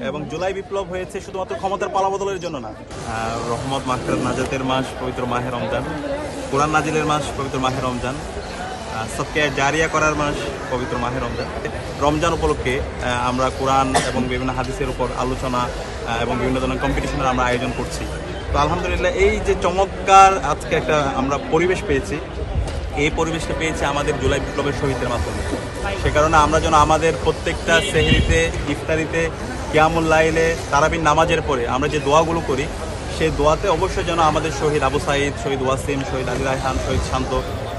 এবং জুলাই বিপ্লব হয়েছে শুধুমাত্র ক্ষমতার পালাবদলের জন্য না। রহমত, মাগফিরাত, নাজাতের মাস পবিত্র মাহে রমজান, কোরআন নাজিলের মাস পবিত্র মাহে রমজান, সবকে জারিয়া করার মাস পবিত্র মাহে রমজান। রমজান উপলক্ষে আমরা কোরআন এবং বিভিন্ন হাদিসের উপর আলোচনা এবং বিভিন্ন ধরনের কম্পিটিশনের আমরা আয়োজন করছি। তো আলহামদুলিল্লাহ এই যে চমৎকার আজকে একটা আমরা পরিবেশ পেয়েছি, এই পরিবেশটা পেয়েছি আমাদের জুলাই বিপ্লবের শহীদদের মাধ্যমে। সে কারণে আমরা যেন আমাদের প্রত্যেকটা সেহরিতে, ইফতারিতে, কিয়ামুল লাইলে, তারাবির নামাজের পরে আমরা যে দোয়াগুলো করি, সেই দোয়াতে অবশ্যই যেন আমাদের শহীদ আবু সাঈদ, শহীদ ওয়াসিম, শহীদ আলী রায়হান, শহীদ শান্ত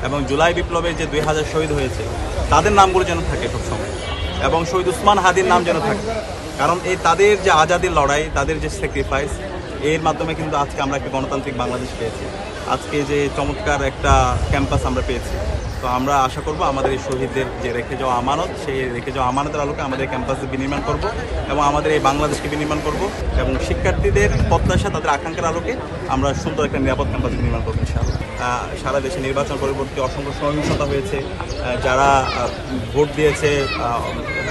এবং জুলাই বিপ্লবে যে 2000 শহীদ হয়েছে তাদের নামগুলো যেন থাকে সবসময়, এবং শহীদ উসমান হাদির নাম যেন থাকে। কারণ এই তাদের যে আজাদির লড়াই, তাদের যে স্যাক্রিফাইস, এর মাধ্যমে কিন্তু আজকে আমরা একটা গণতান্ত্রিক বাংলাদেশ পেয়েছি। আজকে যে চমৎকার একটা ক্যাম্পাস আমরা পেয়েছি। তো আমরা আশা করব আমাদের এই শহীদদের যে রেখে যাওয়া আমানত, সেই রেখে যাওয়া আমানতের আলোকে আমাদের ক্যাম্পাসে বিনির্মাণ করব এবং আমাদের এই বাংলাদেশকে বিনির্মাণ করব, এবং শিক্ষার্থীদের প্রত্যাশা, তাদের আকাঙ্ক্ষার আলোকে আমরা সুন্দর একটা নিরাপদ ক্যাম্পাস বিনির্মাণ করবো ইনশাআল্লাহ। সারা দেশে নির্বাচন পরবর্তী অসংখ্য সহিংসতা হয়েছে, যারা ভোট দিয়েছে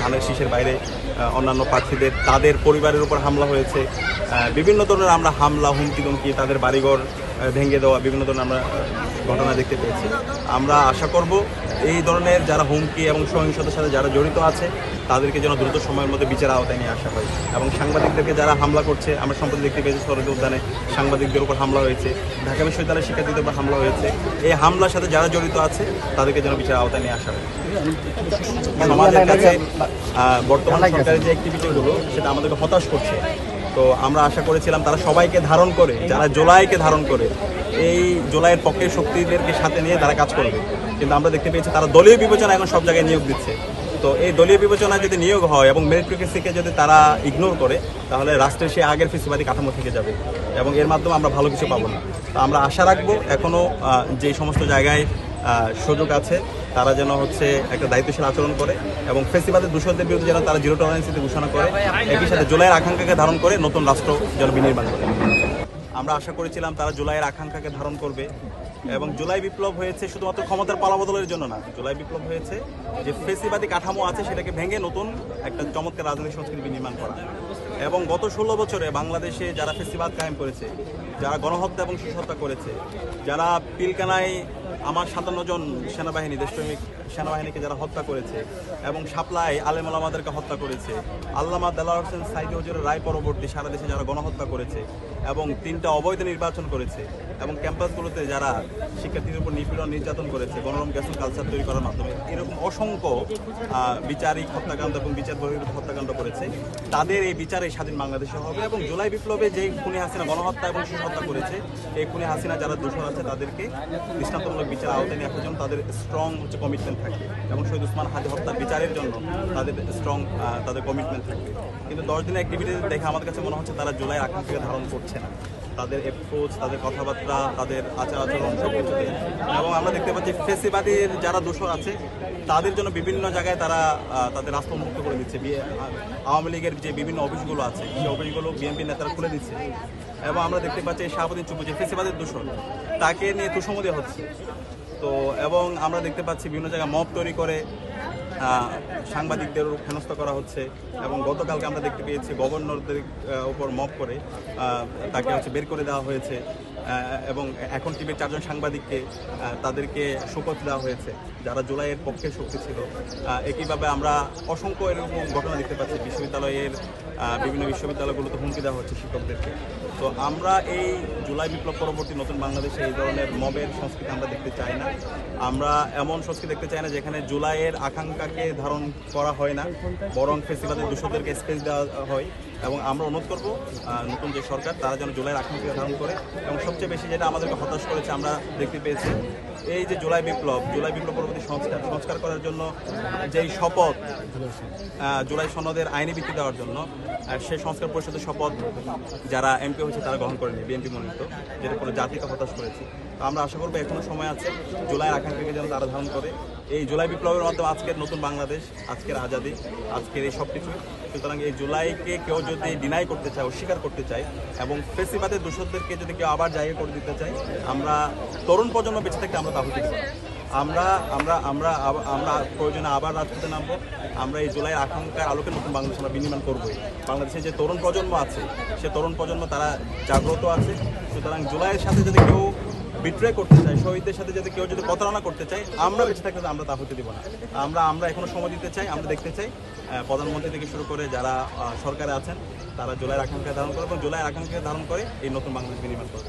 ধানের শীষের বাইরে অন্যান্য প্রার্থীদের, তাদের পরিবারের উপর হামলা হয়েছে। বিভিন্ন ধরনের আমরা হামলা, হুমকি ধমকি, তাদের বাড়িঘর ভেঙে দেওয়া, বিভিন্ন ধরনের আমরা ঘটনা দেখতে পেয়েছি। আমরা আশা করব এই ধরনের যারা হুমকি এবং সহিংসতার সাথে যারা জড়িত আছে তাদেরকে যেন দ্রুত সময়ের মধ্যে বিচার আওতায় নিয়ে আসা হয়, এবং সাংবাদিকদেরকে যারা হামলা করছে, আমরা সম্প্রতি দেখতে পেয়েছি সরকারি উদ্যানে সাংবাদিকদের উপর হামলা হয়েছে, ঢাকা বিশ্ববিদ্যালয়ের শিক্ষার্থীদের উপর হামলা হয়েছে। এই হামলার সাথে যারা জড়িত আছে তাদেরকে যেন বিচার আওতায় নিয়ে আসা হয়। সমাজের কাছে বর্তমান সরকারের যে অ্যাক্টিভিটিগুলো, সেটা আমাদেরকে হতাশ করছে। তো আমরা আশা করেছিলাম তারা সবাইকে ধারণ করে, যারা জুলাইকে ধারণ করে, এই জুলাইয়ের পক্ষের শক্তিদেরকে সাথে নিয়ে তারা কাজ করবে, কিন্তু আমরা দেখতে পেয়েছি তারা দলীয় বিবেচনা এখন সব জায়গায় নিয়োগ দিচ্ছে। তো এই দলীয় বিবেচনা যদি নিয়োগ হয় এবং মেরিটোক্রেসিকে যদি তারা ইগনোর করে, তাহলে রাষ্ট্রের সেই আগের ফেসিবাদী কাঠামো থেকে যাবে এবং এর মাধ্যমে আমরা ভালো কিছু পাবো না। তো আমরা আশা রাখবো এখনও যে সমস্ত জায়গায় সুযোগ আছে তারা যেন একটা দায়িত্বশীল আচরণ করে এবং ফেসিবাদের দূষণদের বিরুদ্ধে যেন তারা জিরো টলারেন্সিতে ঘোষণা করে, একই সাথে জুলাইয়ের আকাঙ্ক্ষাকে ধারণ করে নতুন রাষ্ট্র যেন বিনির্মাণ করে। আমরা আশা করেছিলাম তারা জুলাইয়ের আকাঙ্ক্ষাকে ধারণ করবে, এবং জুলাই বিপ্লব হয়েছে শুধুমাত্র ক্ষমতার পালাবদলের জন্য না। জুলাই বিপ্লব হয়েছে যে ফেসিবাদী কাঠামো আছে সেটাকে ভেঙে নতুন একটা চমৎকার রাজনৈতিক সংস্কৃতি বিনির্মাণ করা। এবং গত 16 বছরে বাংলাদেশে যারা ফেসিবাদ কায়েম করেছে, যারা গণহত্যা এবং শিশুহত্যা করেছে, যারা পিলকানায় আমার 57 জন সেনাবাহিনী, দেশপ্রেমিক সেনাবাহিনীকে যারা হত্যা করেছে, এবং শাপলায় আলেম ওলামাদেরকে হত্যা করেছে, আল্লামা দেলাওয়ার হোসেন সাইদি হুজুরের রায় পরবর্তী সারা দেশে যারা গণহত্যা করেছে, এবং 3টা অবৈধ নির্বাচন করেছে, এবং ক্যাম্পাসগুলোতে যারা শিক্ষার্থীদের উপর নিপীড়ন নির্যাতন করেছে গণরম গ্যাসন কালচার তৈরি করার মাধ্যমে, এরকম অসংখ্য বিচারিক হত্যাকাণ্ড এবং বিচার বহির্ভূত হত্যাকাণ্ড করেছে, তাদের এই বিচারে স্বাধীন বাংলাদেশে হবে। এবং জুলাই বিপ্লবে যেই খুনি হাসিনা গণহত্যা এবং শিশু হত্যা করেছে, এই খুনি হাসিনা যারা দোষর আছে তাদেরকে দৃষ্টান্তমূলক বিচার আওতায় নিয়ে আসার জন্য তাদের স্ট্রং কমিটমেন্ট থাকবে, এবং শহীদ উসমান হাদি হত্যার বিচারের জন্য তাদের স্ট্রং তাদের কমিটমেন্ট থাকবে। কিন্তু 10 দিনের অ্যাক্টিভিটি দেখে আমার কাছে মনে হচ্ছে তারা জুলাই আকাঙ্ক্ষাকে ধারণ করছে না, তাদের অ্যাপ্রোচ, তাদের কথাবার্তা, তাদের আচার আচরণ সব কিছু। এবং আমরা দেখতে পাচ্ছি ফেসিবাদের যারা দোষর আছে তাদের জন্য বিভিন্ন জায়গায় তারা তাদের রাস্তা উন্মুক্ত করে দিচ্ছে। আওয়ামী লীগের যে বিভিন্ন অফিসগুলো আছে সেই অফিসগুলো বিএনপি নেতারা খুলে দিচ্ছে, এবং আমরা দেখতে পাচ্ছি শাহাবুদ্দিন চুপু যে ফেসিবাদের দোষর, তাকে নিয়ে তুষমতি হচ্ছে। তো এবং আমরা দেখতে পাচ্ছি বিভিন্ন জায়গায় মব তৈরি করে সাংবাদিকদের হেনস্থা করা হচ্ছে, এবং গতকালকে আমরা দেখতে পেয়েছি গভর্নরদের উপর মব করে তাকে বের করে দেওয়া হয়েছে, এবং এখন টিভির 4 জন সাংবাদিককে তাদেরকে শোকজ দেওয়া হয়েছে যারা জুলাইয়ের পক্ষে শক্তি ছিল। একইভাবে আমরা অসংখ্য এরকম ঘটনা দেখতে পাচ্ছি বিশ্ববিদ্যালয়ের বিভিন্ন বিশ্ববিদ্যালয়গুলোতে হুমকি দেওয়া হচ্ছে শিক্ষকদেরকে। তো আমরা এই জুলাই বিপ্লব পরবর্তী নতুন বাংলাদেশে এই ধরনের মবের সংস্কৃতি আমরা দেখতে চাই না। আমরা এমন সংস্কৃতি দেখতে চাই না যেখানে জুলাইয়ের আকাঙ্ক্ষাকে ধারণ করা হয় না, বরং ফেসিবাদের দূষকদেরকে স্পেস দেওয়া হয়। এবং আমরা অনুরোধ করব নতুন যে সরকার তারা যেন জুলাইয়ের আকাঙ্ক্ষাকে ধারণ করে। এবং সবচেয়ে বেশি যেটা আমাদেরকে হতাশ করেছে আমরা দেখতে পেয়েছি, এই যে জুলাই বিপ্লব পরবর্তী সংস্কার করার জন্য যেই শপথ, জুলাই সনদের আইনি ভিত্তি দেওয়ার জন্য সেই সংস্কার পরিষদের শপথ যারা এমপি হয়েছে তারা গ্রহণ করেনি, বিএনপি মনোনীত, যেটা পুরো জাতিকে হতাশ করেছে। তো আমরা আশা করবো এখনো সময় আছে, জুলাইয়ের আকাঙ্ক্ষাকে যেন তারা ধারণ করে। এই জুলাই বিপ্লবের মাধ্যমে আজকের নতুন বাংলাদেশ, আজকের আজাদি, আজকের এই সব কিছু। সুতরাং এই জুলাইকে কেউ যদি ডিনাই করতে চায়, অস্বীকার করতে চায়, এবং ফেসিবাদের দোষরদেরকে যদি কেউ আবার জায়গা করে দিতে চায়, আমরা তরুণ প্রজন্ম বেঁচে থাকতে আমরা তা হতে দিব। আমরা আমরা আমরা আমরা প্রয়োজনে আবার রাজপথে নামবো, আমরা এই জুলাইয়ের আকাঙ্ক্ষার আলোকে নতুন বাংলাদেশ আমরা বিনির্মাণ করবোই। বাংলাদেশের যে তরুণ প্রজন্ম আছে, সে তরুণ প্রজন্ম তারা জাগ্রত আছে। সুতরাং জুলাইয়ের সাথে যদি কেউ বিট্রে করতে চায়, শহীদদের সাথে যদি কেউ যদি প্রতারণা করতে চায়, আমরা বেঁচে থাকলে আমরা তা হতে দিব না। আমরা এখনো সময় দিতে চাই। আমরা দেখতে চাই প্রধানমন্ত্রী থেকে শুরু করে যারা সরকারে আছেন তারা জুলাইয়ের আকাঙ্ক্ষা ধারণ করে এবং জুলাইয়ের আকাঙ্ক্ষা ধারণ করে এই নতুন বাংলাদেশ বিনির্মাণ করবে।